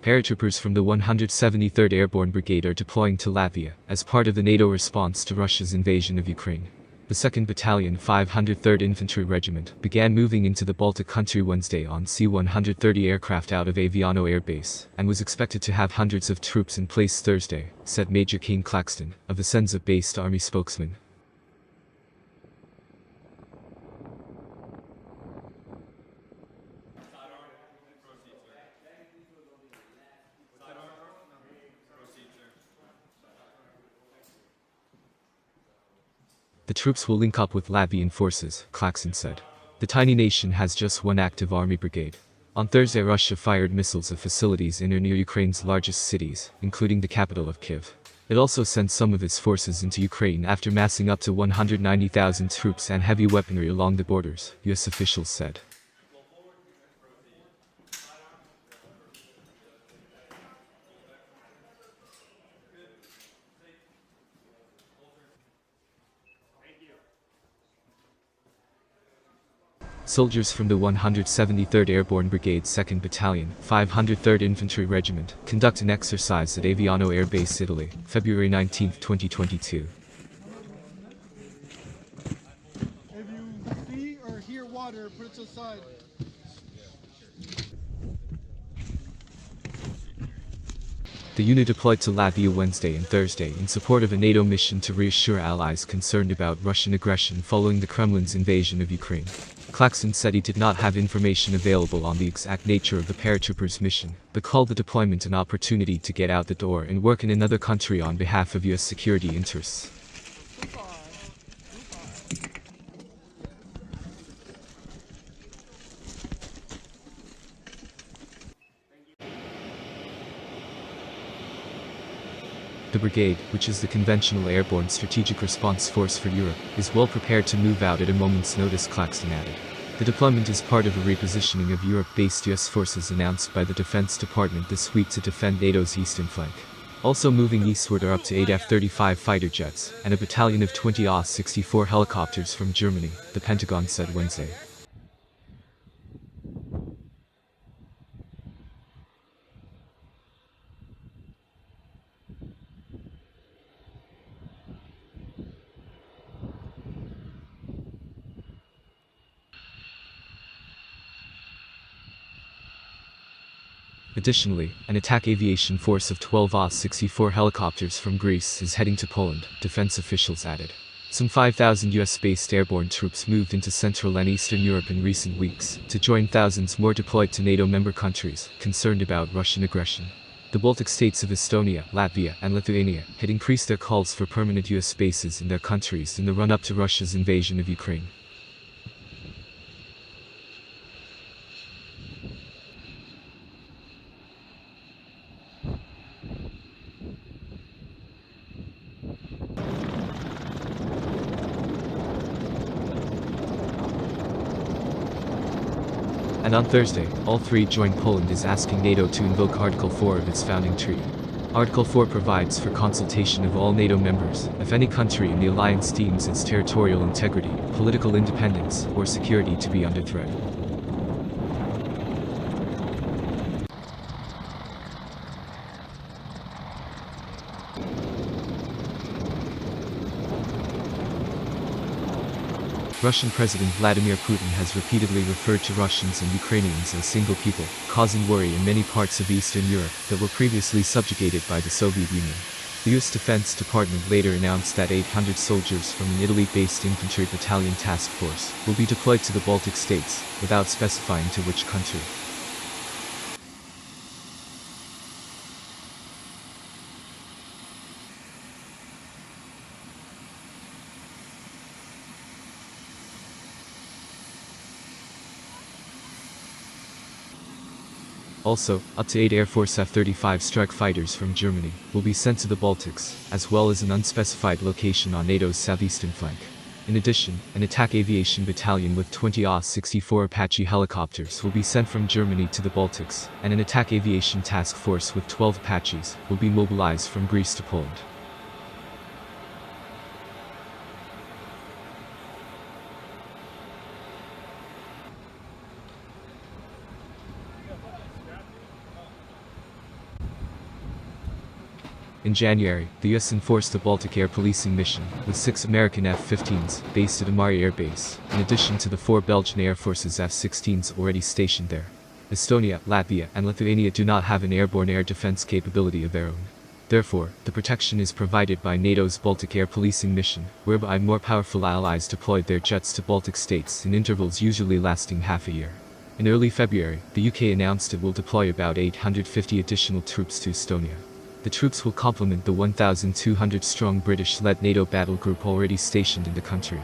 paratroopers from the 173rd Airborne Brigade are deploying to Latvia as part of the NATO response to Russia's invasion of Ukraine. The 2nd Battalion 503rd Infantry Regiment began moving into the Baltic country Wednesday on C-130 aircraft out of Aviano Air Base and was expected to have hundreds of troops in place Thursday, said Major Kane Claxton, a Vicenza-based army spokesman. The troops will link up with Latvian forces, Claxton said. The tiny nation has just one active army brigade. On Thursday, Russia fired missiles at facilities in or near Ukraine's largest cities, including the capital of Kyiv. It also sent some of its forces into Ukraine after massing up to 190,000 troops and heavy weaponry along the borders, U.S. officials said. Soldiers from the 173rd Airborne Brigade's 2nd Battalion, 503rd Infantry Regiment, conduct an exercise at Aviano Air Base, Italy, February 19, 2022. If you see or hear water, put it aside. The unit deployed to Latvia Wednesday and Thursday in support of a NATO mission to reassure allies concerned about Russian aggression following the Kremlin's invasion of Ukraine. Claxton said he did not have information available on the exact nature of the paratroopers' mission, but called the deployment an opportunity to get out the door and work in another country on behalf of U.S. security interests. The brigade, which is the conventional airborne strategic response force for Europe, is well prepared to move out at a moment's notice, Claxton added. The deployment is part of a repositioning of Europe-based US forces announced by the Defense Department this week to defend NATO's eastern flank. Also moving eastward are up to 8 F-35 fighter jets and a battalion of 20 OS-64 helicopters from Germany, the Pentagon said Wednesday. Additionally, an attack aviation force of 12 OS-64 helicopters from Greece is heading to Poland, defense officials added. Some 5,000 US-based airborne troops moved into Central and Eastern Europe in recent weeks, to join thousands more deployed to NATO member countries concerned about Russian aggression. The Baltic states of Estonia, Latvia, and Lithuania had increased their calls for permanent US bases in their countries in the run-up to Russia's invasion of Ukraine. And on Thursday, all three joined Poland is asking NATO to invoke Article 4 of its founding treaty. Article 4 provides for consultation of all NATO members if any country in the alliance deems its territorial integrity, political independence, or security to be under threat. Russian President Vladimir Putin has repeatedly referred to Russians and Ukrainians as single people, causing worry in many parts of Eastern Europe that were previously subjugated by the Soviet Union. The U.S. Defense Department later announced that 800 soldiers from an Italy-based infantry battalion task force will be deployed to the Baltic states, without specifying to which country. Also, up to 8 Air Force F-35 strike fighters from Germany will be sent to the Baltics, as well as an unspecified location on NATO's southeastern flank. In addition, an attack aviation battalion with 20 OS-64 Apache helicopters will be sent from Germany to the Baltics, and an attack aviation task force with 12 Apaches will be mobilized from Greece to Poland. In January, the US enforced the Baltic air policing mission, with 6 American F-15s based at Amari Air Base, in addition to the 4 Belgian Air Force's F-16s already stationed there. Estonia, Latvia, and Lithuania do not have an airborne air defense capability of their own. Therefore, the protection is provided by NATO's Baltic air policing mission, whereby more powerful allies deployed their jets to Baltic states in intervals usually lasting half a year. In early February, the UK announced it will deploy about 850 additional troops to Estonia. The troops will complement the 1,200-strong British-led NATO battle group already stationed in the country.